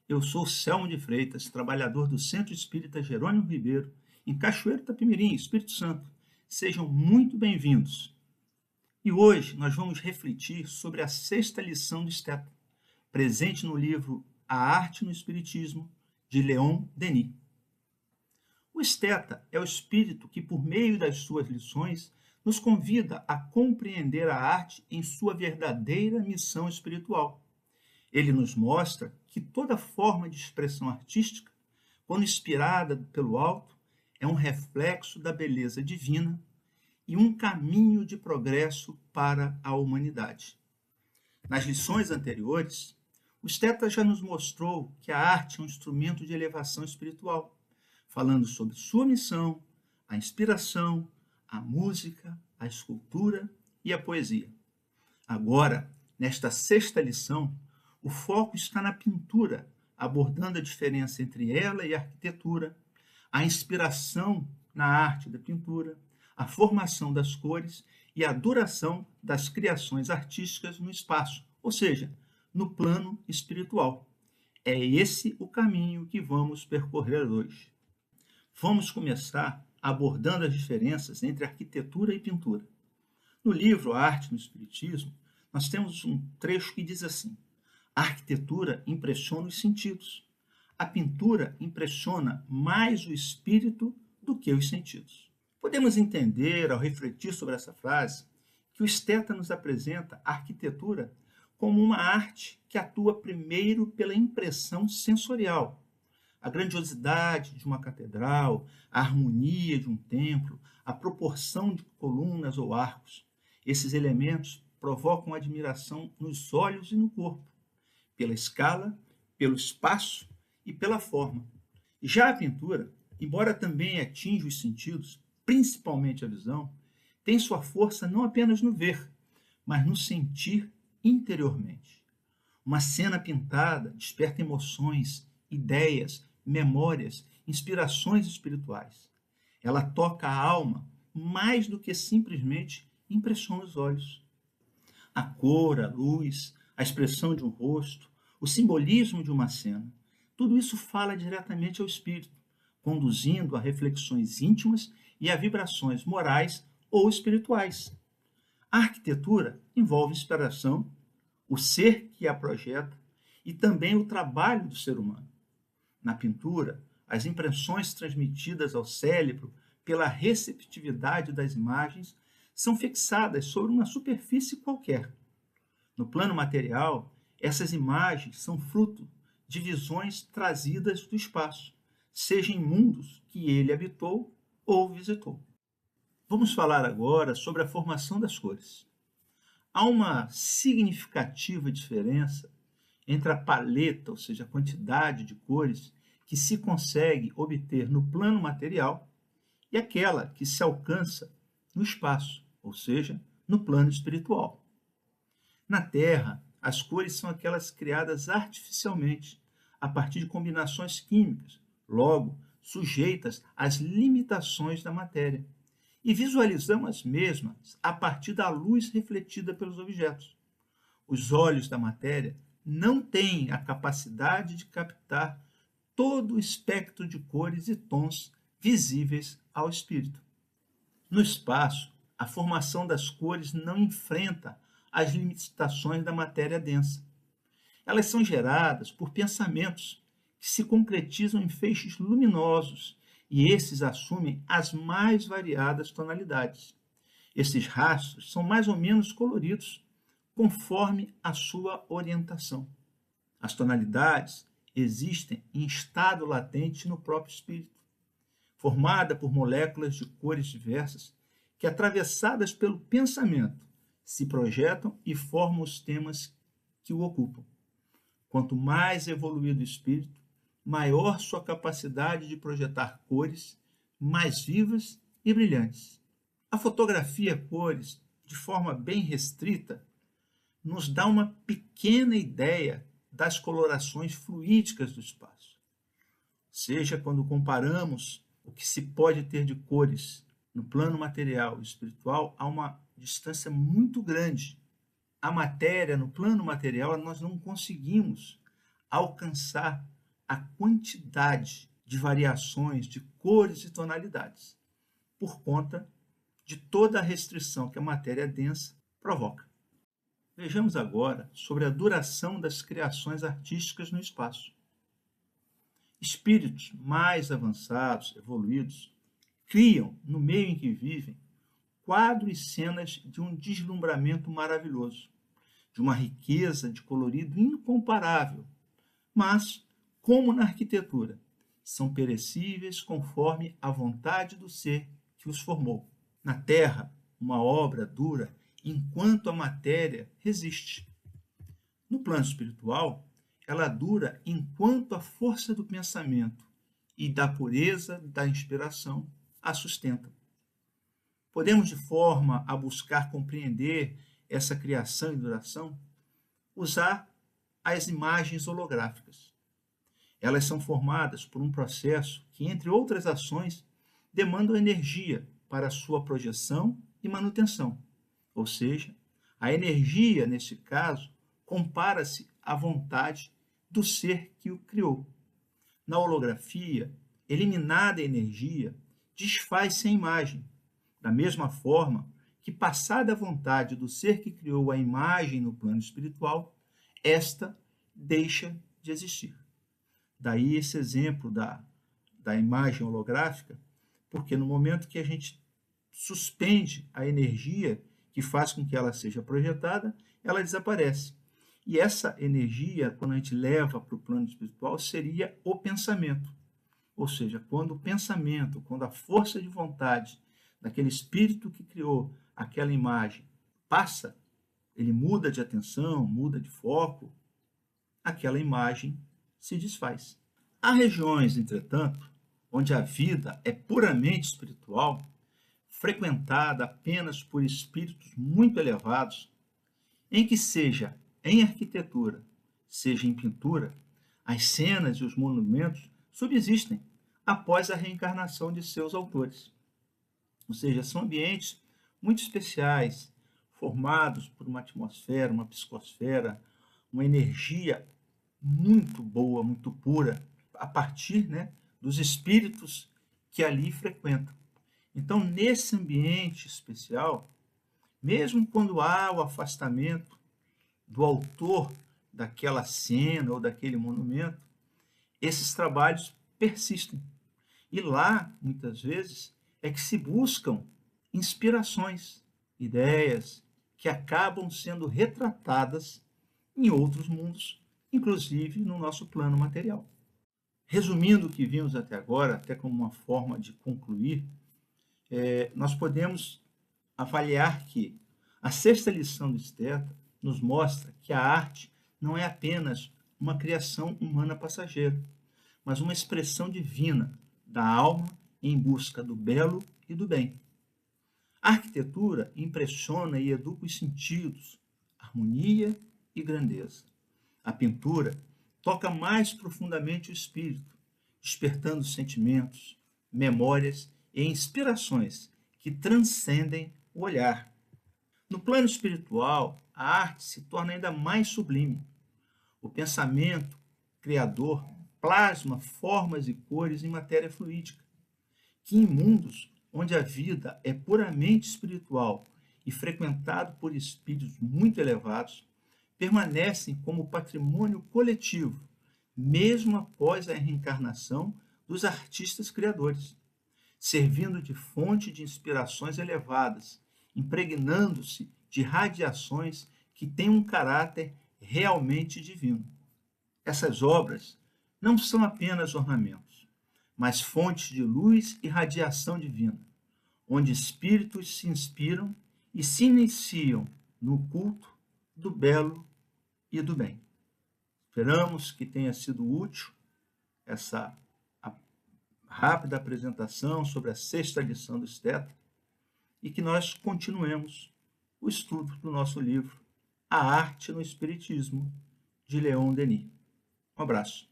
Eu sou Selmo de Freitas, trabalhador do Centro Espírita Jerônimo Ribeiro, em Cachoeiro Itapemirim, Espírito Santo. Sejam muito bem-vindos. E hoje nós vamos refletir sobre a sexta lição de Stetta, presente no livro A Arte no Espiritismo, de Leon Denis. O Stetta é o espírito que, por meio das suas lições, nos convida a compreender a arte em sua verdadeira missão espiritual. Ele nos mostra que toda forma de expressão artística, quando inspirada pelo alto, é um reflexo da beleza divina e um caminho de progresso para a humanidade. Nas lições anteriores, o Stetta já nos mostrou que a arte é um instrumento de elevação espiritual, falando sobre sua missão, a inspiração, a música, a escultura e a poesia. Agora, nesta sexta lição, o foco está na pintura, abordando a diferença entre ela e a arquitetura, a inspiração na arte da pintura, a formação das cores e a duração das criações artísticas no espaço, ou seja, no plano espiritual. É esse o caminho que vamos percorrer hoje. Vamos começar abordando as diferenças entre arquitetura e pintura. No livro A Arte no Espiritismo, nós temos um trecho que diz assim: a arquitetura impressiona os sentidos. A pintura impressiona mais o espírito do que os sentidos. Podemos entender, ao refletir sobre essa frase, que o Stetta nos apresenta a arquitetura como uma arte que atua primeiro pela impressão sensorial. A grandiosidade de uma catedral, a harmonia de um templo, a proporção de colunas ou arcos. Esses elementos provocam admiração nos olhos e no corpo, pela escala, pelo espaço e pela forma. Já a pintura, embora também atinja os sentidos, principalmente a visão, tem sua força não apenas no ver, mas no sentir interiormente. Uma cena pintada desperta emoções, ideias, memórias, inspirações espirituais. Ela toca a alma mais do que simplesmente impressiona os olhos. A cor, a luz, a expressão de um rosto, o simbolismo de uma cena, tudo isso fala diretamente ao espírito, conduzindo a reflexões íntimas e a vibrações morais ou espirituais. A arquitetura envolve inspiração, o ser que a projeta e também o trabalho do ser humano. Na pintura, as impressões transmitidas ao cérebro pela receptividade das imagens são fixadas sobre uma superfície qualquer. No plano material, essas imagens são fruto de visões trazidas do espaço, seja em mundos que ele habitou ou visitou. Vamos falar agora sobre a formação das cores. Há uma significativa diferença entre a paleta, ou seja, a quantidade de cores que se consegue obter no plano material, e aquela que se alcança no espaço, ou seja, no plano espiritual. Na Terra, as cores são aquelas criadas artificialmente, a partir de combinações químicas, logo sujeitas às limitações da matéria, e visualizamos as mesmas a partir da luz refletida pelos objetos. Os olhos da matéria não têm a capacidade de captar todo o espectro de cores e tons visíveis ao espírito. No espaço, a formação das cores não enfrenta as limitações da matéria densa. Elas são geradas por pensamentos que se concretizam em feixes luminosos e esses assumem as mais variadas tonalidades. Esses rastros são mais ou menos coloridos conforme a sua orientação. As tonalidades existem em estado latente no próprio espírito, formada por moléculas de cores diversas que, atravessadas pelo pensamento, se projetam e formam os temas que o ocupam. Quanto mais evoluído o espírito, maior sua capacidade de projetar cores mais vivas e brilhantes. A fotografia a cores, de forma bem restrita, nos dá uma pequena ideia das colorações fluídicas do espaço. Seja quando comparamos o que se pode ter de cores no plano material e espiritual, há uma distância muito grande. A matéria, no plano material, nós não conseguimos alcançar a quantidade de variações de cores e tonalidades, por conta de toda a restrição que a matéria densa provoca. Vejamos agora sobre a duração das criações artísticas no espaço. Espíritos mais avançados, evoluídos, criam, no meio em que vivem, quadros e cenas de um deslumbramento maravilhoso, de uma riqueza de colorido incomparável, mas, como na arquitetura, são perecíveis conforme a vontade do ser que os formou. Na Terra, uma obra dura enquanto a matéria resiste. No plano espiritual, ela dura enquanto a força do pensamento e da pureza da inspiração a sustentam. Podemos, de forma a buscar compreender essa criação e duração, usar as imagens holográficas. Elas são formadas por um processo que, entre outras ações, demandam energia para sua projeção e manutenção. Ou seja, a energia, neste caso, compara-se à vontade do ser que o criou. Na holografia, eliminada a energia, desfaz-se a imagem, da mesma forma que, passada a vontade do ser que criou a imagem no plano espiritual, esta deixa de existir. Daí esse exemplo da imagem holográfica, porque no momento que a gente suspende a energia que faz com que ela seja projetada, ela desaparece. E essa energia, quando a gente leva para o plano espiritual, seria o pensamento. Ou seja, quando o pensamento, quando a força de vontade daquele espírito que criou aquela imagem passa, ele muda de atenção, muda de foco, aquela imagem se desfaz. Há regiões, entretanto, onde a vida é puramente espiritual, frequentada apenas por espíritos muito elevados, em que seja em arquitetura, seja em pintura, as cenas e os monumentos subsistem após a reencarnação de seus autores. Ou seja, são ambientes muito especiais, formados por uma atmosfera, uma psicosfera, uma energia muito boa, muito pura, a partir, dos espíritos que ali frequentam. Então, nesse ambiente especial, mesmo quando há o afastamento do autor daquela cena ou daquele monumento, esses trabalhos persistem. E lá, muitas vezes, é que se buscam inspirações, ideias que acabam sendo retratadas em outros mundos, inclusive no nosso plano material. Resumindo o que vimos até agora, até como uma forma de concluir, nós podemos avaliar que a sexta lição do Esteta nos mostra que a arte não é apenas uma criação humana passageira, mas uma expressão divina da alma em busca do belo e do bem. A arquitetura impressiona e educa os sentidos, harmonia e grandeza. A pintura toca mais profundamente o espírito, despertando sentimentos, memórias e inspirações que transcendem o olhar. No plano espiritual, a arte se torna ainda mais sublime. O pensamento criador plasma formas e cores em matéria fluídica, que em mundos onde a vida é puramente espiritual e frequentado por espíritos muito elevados, permanecem como patrimônio coletivo, mesmo após a reencarnação dos artistas criadores, servindo de fonte de inspirações elevadas, impregnando-se de radiações que têm um caráter realmente divino. Essas obras não são apenas ornamentos, mas fontes de luz e radiação divina, onde espíritos se inspiram e se iniciam no culto do belo e do bem. Esperamos que tenha sido útil essa rápida apresentação sobre a sexta lição do Esteta e que nós continuemos o estudo do nosso livro A Arte no Espiritismo, de Leon Denis. Um abraço.